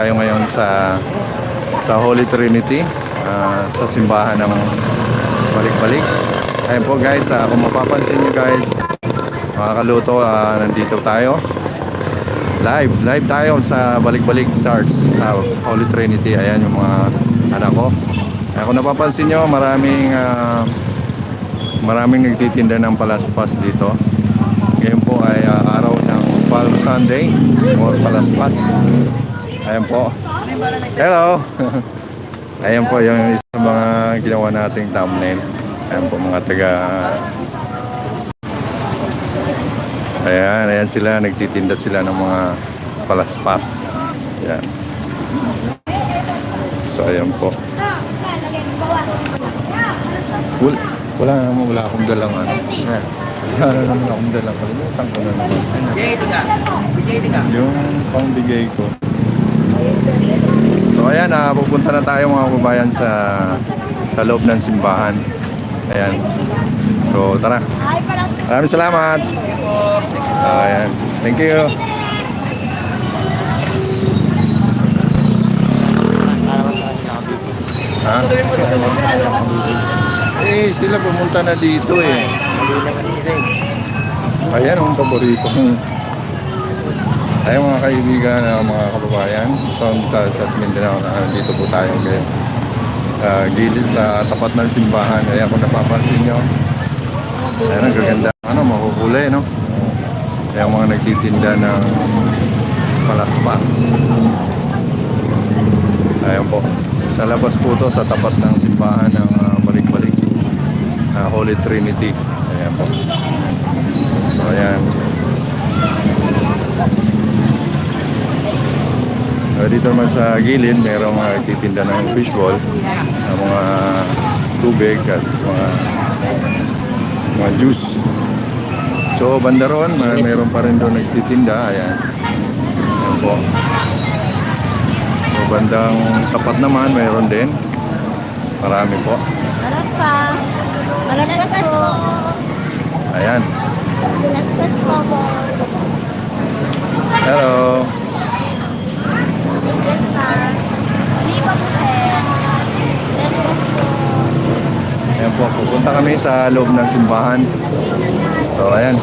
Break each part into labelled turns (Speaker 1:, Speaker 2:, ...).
Speaker 1: Tayo ngayon sa Holy Trinity, sa simbahan ng balik-balik. Ayun po guys, kung mapapansin nyo guys, mga kaluto, nandito tayo. Live tayo sa balik-balik church, Holy Trinity. Ayan yung mga anak ko. Kung napapansin nyo, maraming nagtitinda ng palaspas dito. Ngayon po ay araw ng Palm Sunday or palaspas. Ayan po. Hello. Ayan po yung isa ng mga ginawa nating thumbnail. Ayan po mga taga. Ayan sila, nagtitinda sila ng mga palaspas. Ayan. So ayan po. Wala akong dalang ano. Wala naman akong dalang. Kalimutan ko na naman. Yung pangbigay ko. So ayan, pupunta na tayo mga kababayan sa loob ng simbahan. Ayan. So tara. Maraming salamat. Ayan. Thank you. Ha? Sila pumunta na dito eh. Ayan ang paborito. Ayun mga kaibigan, mga kababayan, sa Mindanao, dito po tayo ngayon. Gilid sa tapat ng simbahan. Ayan kung napapansin nyo. Ayan ang gaganda. Makukulay, no? Ayan mga nagtitinda ng palaspas. Ayan po. Sa labas po to, sa tapat ng simbahan ng balik-balik. Holy Trinity. Ayan po. So ayan. Dito naman sa gilid, mayroong nagtitinda ng fishball, mga tubig at mga juice. So banda roon, mayroon pa rin doon nagtitinda. Ayan. Ayan po. So bandang tapat naman, mayroon din. Marami po.
Speaker 2: Palaspas po.
Speaker 1: Ayan.
Speaker 2: Palaspas po.
Speaker 1: Hello.
Speaker 2: Yes, ma'am. Hindi pa po, sir. Palaspas po.
Speaker 1: Ayan po, pupunta kami sa loob ng simbahan. So ayan.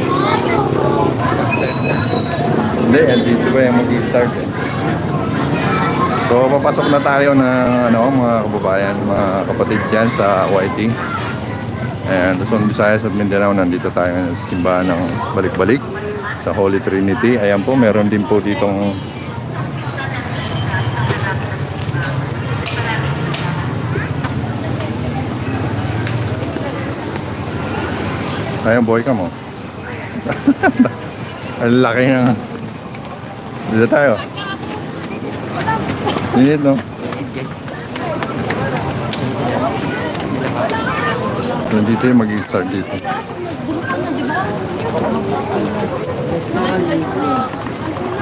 Speaker 2: Palaspas po.
Speaker 1: Hindi, dito ba yung mag-i-start eh. So papasok na tayo ng mga kababayan, mga kapatid dyan sa YT. Ayan, Luzon, Visayas at Mindanao, nandito tayo sa simbahan ng balik-balik sa Holy Trinity. Ayan po, meron din po ditong ayan, boy ka mo. Ang laki nga. Dito tayo. Init, no? Nandito yung mag-i-start dito.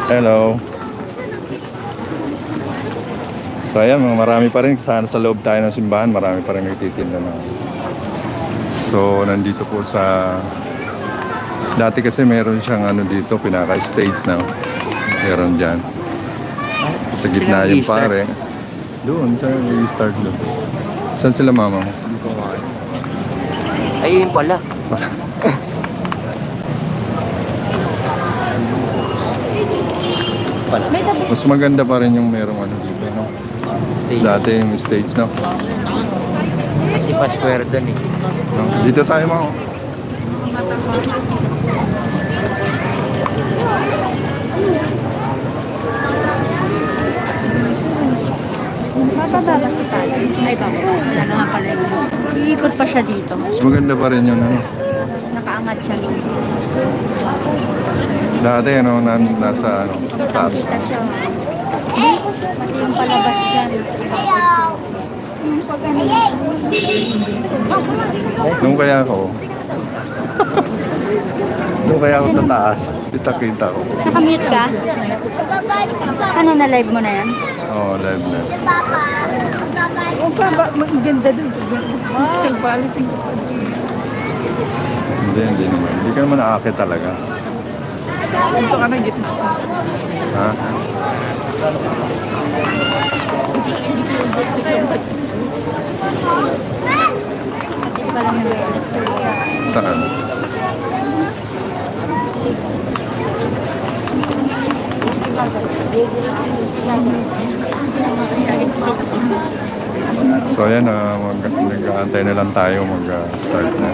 Speaker 1: Hello. So ayan, marami pa rin. Sana sa loob tayo ng simbahan, marami pa rin nagtitinda na. So nandito po sa... Dati kasi meron siyang dito, pinaka-stage na. Meron dyan. Sa gitna yung pare. Doon, tayo i-start doon. Saan sila mama mo?
Speaker 3: Ayun pala.
Speaker 1: Mas maganda pa rin yung merong dito, no?
Speaker 3: Stage.
Speaker 1: Dati yung stage, no?
Speaker 3: Kasi pa-square doon eh.
Speaker 1: No? Dito tayo mo.
Speaker 4: Mababa sa sala. Ay, baba. Wala na nga pala yun. Iikot pa siya dito.
Speaker 1: Mas maganda pa rin yun, ano?
Speaker 4: Nakaangat siya.
Speaker 1: Dati, nasa, taas.
Speaker 4: Kita siya. Pati yung palabas dyan.
Speaker 1: Nung kaya ako. Nung kaya ako sa taas. Kita ko.
Speaker 4: Nakamute ka? Ano na live mo na yan?
Speaker 1: Oo, live na.
Speaker 4: O pa ba? Maganda doon.
Speaker 1: Hindi naman. Hindi ka naman aakit talaga.
Speaker 4: Dito ka na gitna.
Speaker 1: Ha? Saan? So ayan, nag-aantay na lang tayo mag-start na.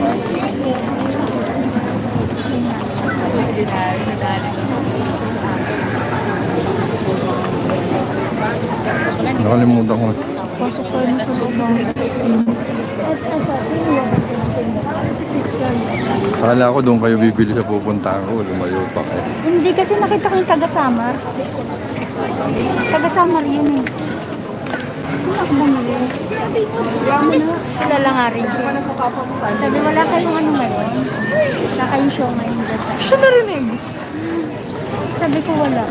Speaker 1: Nakalimutan ko.
Speaker 4: Pasok tayo na sa loob ng
Speaker 1: Akala ko doon kayo bibili sa pupuntahan ko. Lumayo pa kayo.
Speaker 4: Hindi kasi nakita ko yung taga-Samar. Taga-Samar yun eh. Ano ako bumili? Kilala nga rin. Sabi wala kayong ano ngayon. Wala kayong show ngayon. Siya narinig. Sabi ko wala.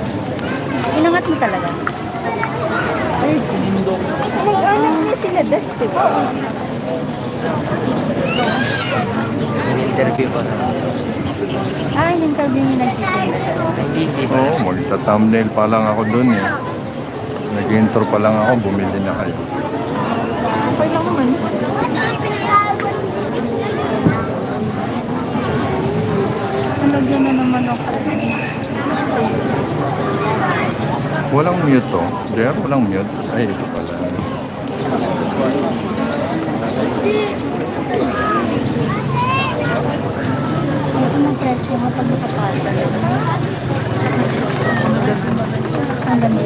Speaker 4: Inangat mo talaga. Nag-anak niya sila Dusty.
Speaker 3: Interview pa na.
Speaker 4: In-interview niya nagtitinda.
Speaker 3: Hindi pa.
Speaker 1: Oo, magta-thumbnail pa lang ako doon eh. Nag-intro pa lang ako, bumili na kayo.
Speaker 4: Okay lang naman. Nalagyan na naman ako.
Speaker 1: Walang mute to. There, walang mute. Ay, ito pala.
Speaker 4: Ito ng press ko kapag nakapasa. Ang dami.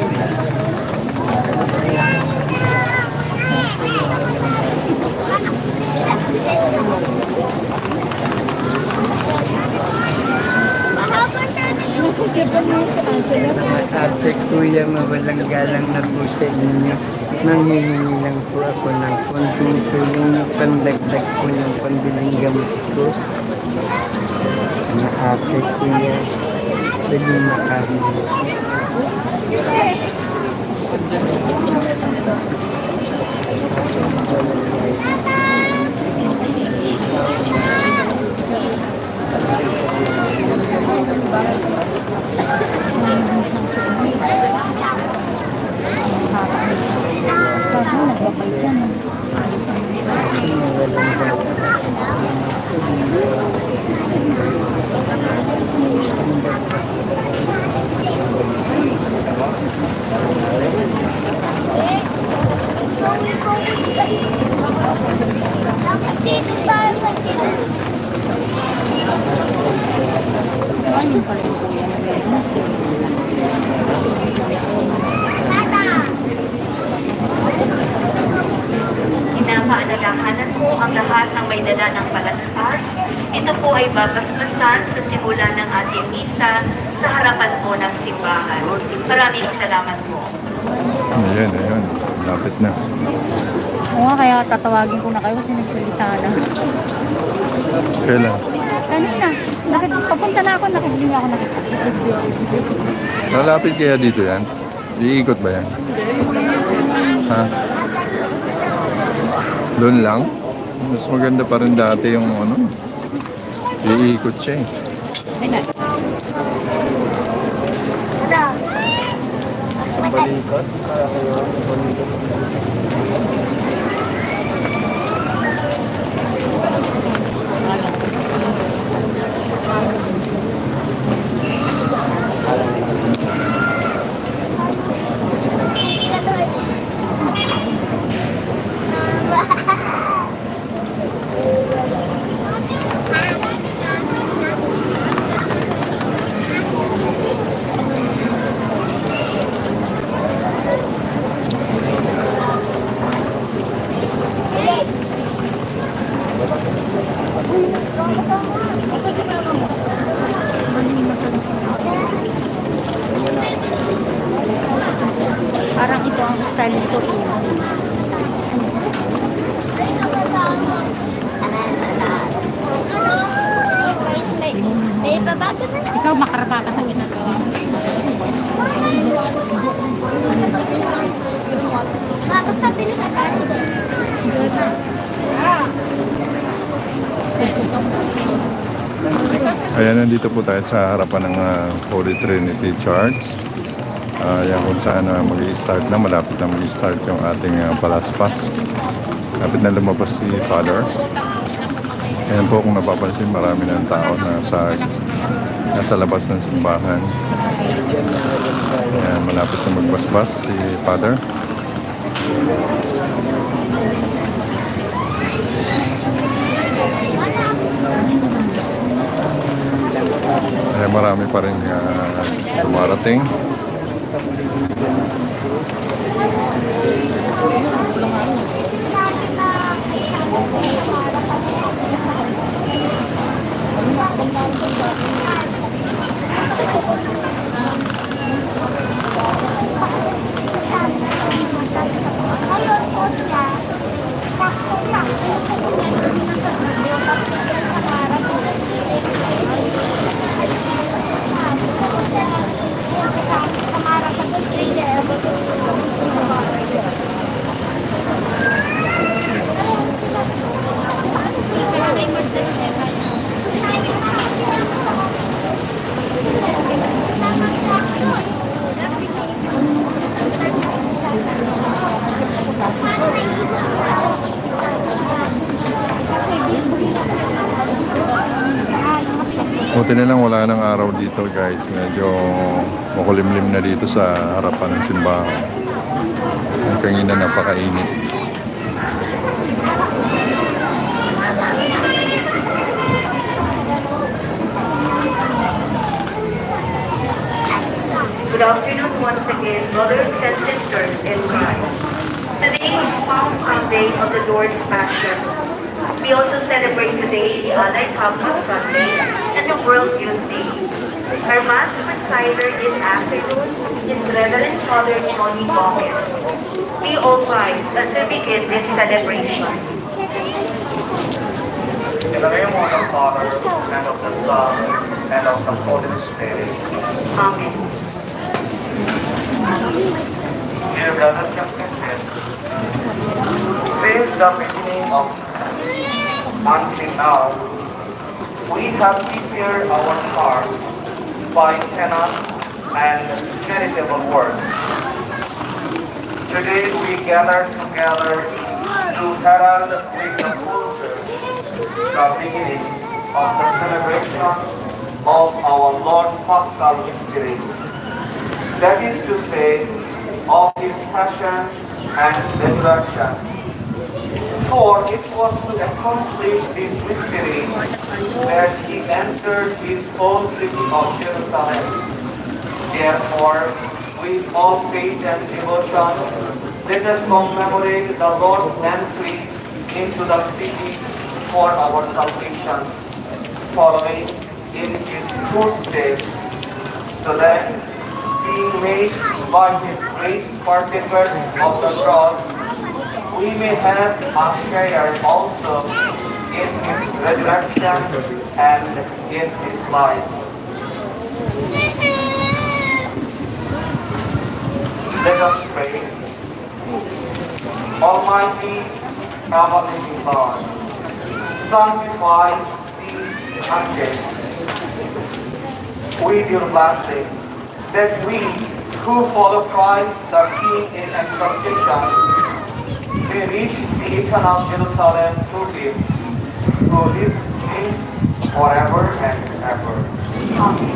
Speaker 5: Ate Kuya, mawalang galang na po sa inyo. Nanghihingi lang po ako ng konting tulong na pandagdag po ng pambilang gamit ko. Na Ate Kuya, pwede makahili.
Speaker 6: Inapaalalahanan ko ang lahat ng may dala ng palaspas. Ito po ay babasbasan sa simula ng ating misa sa harapan po ng simbahan. Maraming salamat po.
Speaker 1: Ayan, ayan. Lapit na.
Speaker 4: Oo nga, kaya tatawagin ko na kayo kasi nagsalita na.
Speaker 1: Kailan?
Speaker 4: Kanina, papunta na ako, nakikinig ako nakikita.
Speaker 1: Lalapit kaya dito yan? Iikot ba yan? Ha? Doon lang? Mas maganda pa rin dati yung ano. Iikot siya eh.
Speaker 5: Balikat.
Speaker 4: Parang ito ang style nito.
Speaker 2: May babago na.
Speaker 4: Ikaw makarapa ka sa ginagawa.
Speaker 2: Makasabi na sa kanya.
Speaker 1: Ayan, nandito po tayo sa harapan ng Holy Trinity Church. Yan kung saan mag-i-start na, malapit na mag-i-start yung ating palaspas. Lapit na lumabas si Father. Ayan po, kung napapansin, marami ng tao na nasa labas ng simbahan. Ayan, malapit na magbasbas si Father. Ayan, marami pa rin dumarating. Buti na lang wala nang araw dito guys. Medyo makulimlim na dito sa harapan ng simbahan. Ang kanina napakainit.
Speaker 6: Good afternoon once again, brothers and sisters in Christ. Today is Palm Sunday of the Lord's Passion. We also celebrate today the Allied Campus Sunday and the World Youth Day. Our Mass presider this afternoon is Reverend Father Johnny Gomez. We all rise as we begin this celebration.
Speaker 7: In the name of the Father, and of the Son, and of the Holy Spirit.
Speaker 6: Amen.
Speaker 7: Dear brothers and sisters, since the beginning of until now, we have prepared our hearts by penance and charitable works. Today we gather together to herald with the full church the beginning of the celebration of our Lord's Paschal mystery. That is to say, of His passion and resurrection. For it was to accomplish this mystery that He entered His own city of Jerusalem. Therefore, with all faith and devotion, let us commemorate the Lord's entry into the city for our salvation, following in His footsteps, so that, being made by His grace partakers of the cross, we may have a share also in His resurrection and in His life. Let us pray. Almighty, ever-living God, sanctify these objects with your blessing, that we who follow Christ the King in exaltation may reach the eternal Jerusalem through Him, who lives forever and ever. Amen.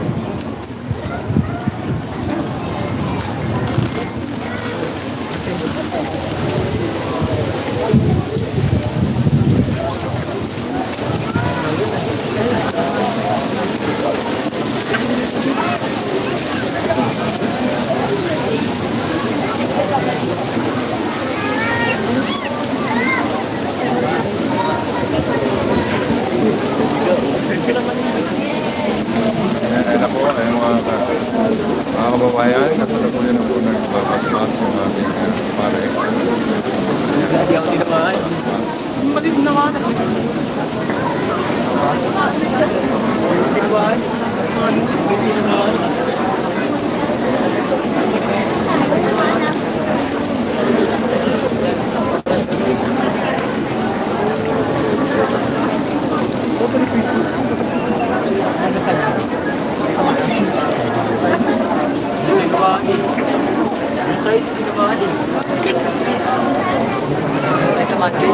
Speaker 1: Ayan po, ayun mga kababayan, kasalukuyan na po nagbabasbas yung ating pare.
Speaker 3: Hindi ako tinamaan. Malit naman. Tinamaan. eh. Kahit tinamaan eh. Ay, tinamaan eh.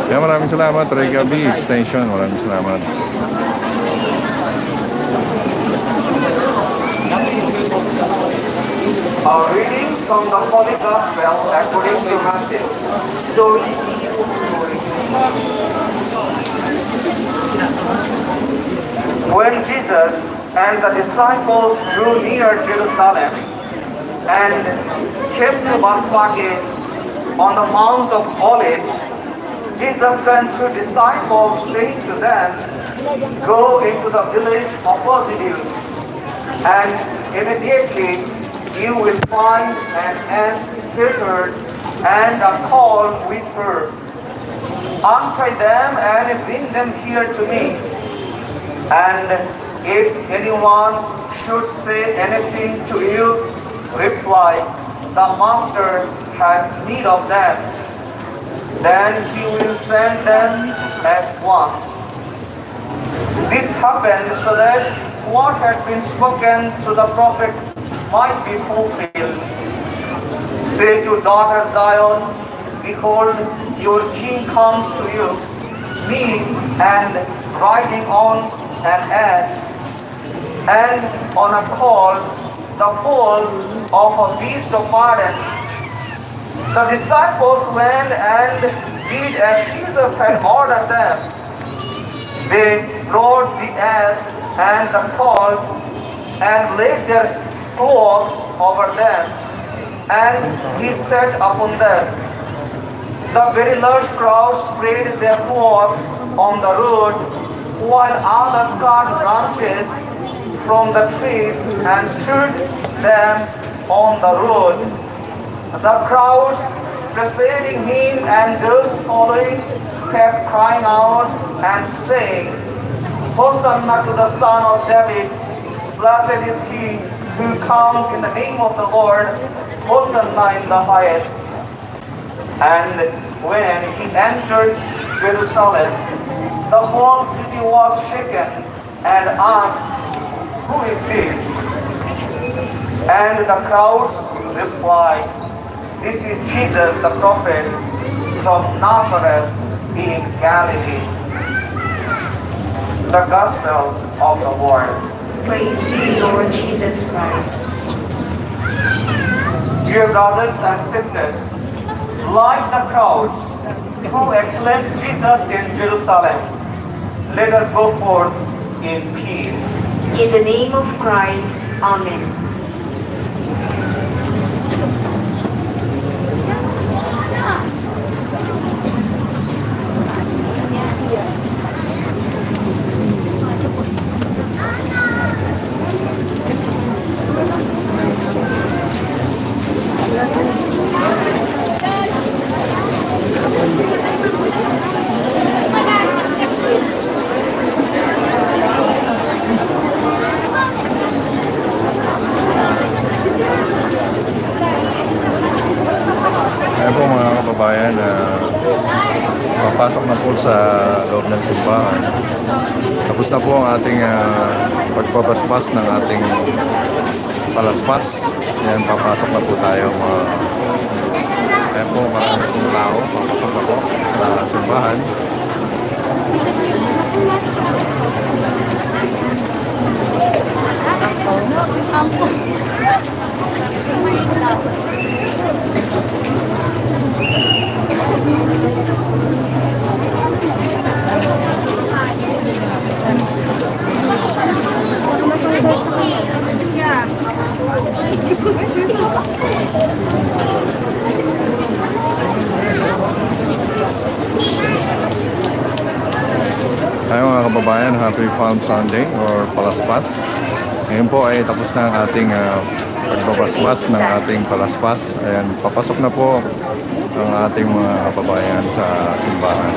Speaker 1: Yeah, maraming salamat. Kbrtv Extension. Maraming salamat.
Speaker 7: A reading from the Holy Gospel according to Matthew. Glory to you, glory to you. When Jesus and the disciples drew near Jerusalem and came to Bethphage on the Mount of Olives, Jesus sent two disciples, saying to them, "Go into the village opposite you, and immediately you will find an ass tethered and a colt with her. Untie them and bring them here to me. And if anyone should say anything to you, reply, 'The Master has need of them.' Then he will send them at once." This happened so that what had been spoken to the prophet might be fulfilled. Say to daughter Zion, "Behold, your king comes to you, meek and riding on an ass, and on a colt, the foal of a beast of burden." The disciples went and did as Jesus had ordered them. They rode the ass and the colt and laid their cloaks over them, and he sat upon them. The very large crowd spread their cloaks on the road, while others cut branches from the trees and stood them on the road. The crowds preceding him and those following kept crying out and saying, "Hosanna to the Son of David! Blessed is he who comes in the name of the Lord! Hosanna in the highest!" And when he entered Jerusalem, the whole city was shaken and asked, "Who is this?" And the crowds replied, "This is Jesus the prophet from Nazareth in Galilee." The Gospel of the Lord.
Speaker 6: Praise to you, Lord Jesus Christ.
Speaker 7: Dear brothers and sisters, like the crowds who acclaimed Jesus in Jerusalem, let us go forth in peace.
Speaker 6: In the name of Christ, Amen.
Speaker 1: Ayan po mga kababayan, papasok na po sa loob ng simbahan. Tapos na po ang ating pagpapaspas ng ating palaspas. Ayan, papasok na po tayo. Ayan po, marami pong tao. Papasok na po sa simbahan. Ay mga kababayan, Happy Palm Sunday or Palaspas. Ngayon po ay tapos na ang ating pagbabasbas ng ating palaspas. Ayan, papasok na po ang ating mga kababayan sa simbahan.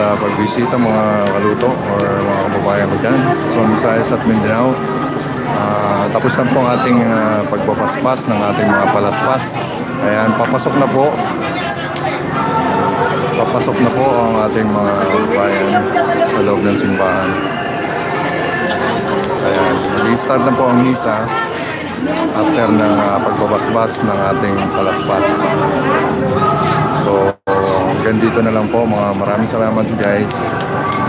Speaker 1: sa pagbisita mga kaluto or mga kababayan ko dyan sa Visayas at Mindanao. Tapos na po ang ating pagpapaspas ng ating mga palaspas. Ayan, papasok na po. Papasok na po ang ating mga kababayan sa loob ng simbahan. Ayan, mag-start na po ang misa after ng pagbabasbas ng ating palaspas. So, hanggang dito na lang po. Maraming salamat guys.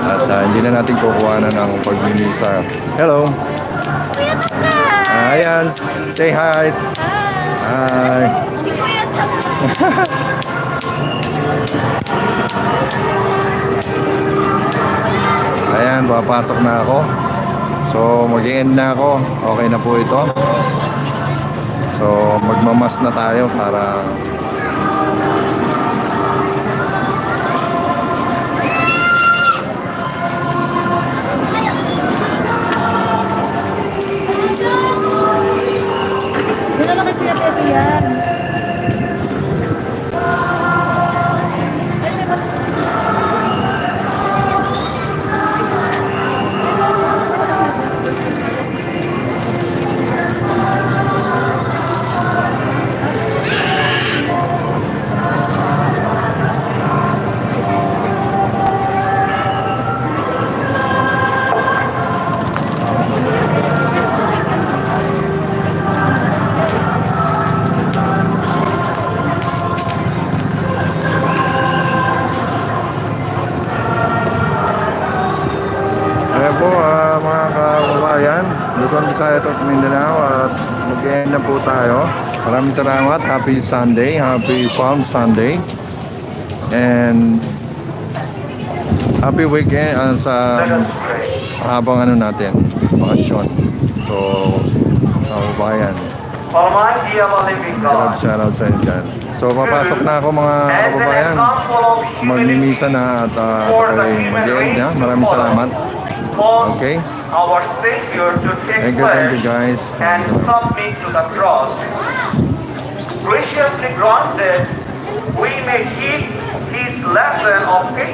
Speaker 1: At hindi na natin kukuhanan ng pagmimisa. Hello! Ayan, say hi! Hi! Ayan, papasok na ako. So, mag-i-end na ako. Okay na po ito. So, magmamas na tayo para
Speaker 4: Dito na kay Kbrtv yan.
Speaker 1: ayan po mga kababayan, Luzon, Visayas at Mindanao, at mag-end na po tayo. Maraming salamat. Happy Sunday, happy Palm Sunday, and happy weekend sa
Speaker 7: Let us pray.
Speaker 1: habang ano natin, bakasyon. So, kababayan,
Speaker 7: Almighty ever living God,
Speaker 1: shout out sa inyo dyan. So, papasok na ako mga
Speaker 7: as an
Speaker 1: kababayan.
Speaker 7: example of
Speaker 1: Magmimisa
Speaker 7: humility
Speaker 1: na at
Speaker 7: for the
Speaker 1: ako'y
Speaker 7: human
Speaker 1: mag-end
Speaker 7: race
Speaker 1: na.
Speaker 7: to
Speaker 1: Maraming
Speaker 7: follow,
Speaker 1: salamat.
Speaker 7: caused
Speaker 1: Okay.
Speaker 7: our Savior to take
Speaker 1: Thank you
Speaker 7: flesh
Speaker 1: guys.
Speaker 7: and submit to the cross. Graciously granted, we may heed His lesson of patience.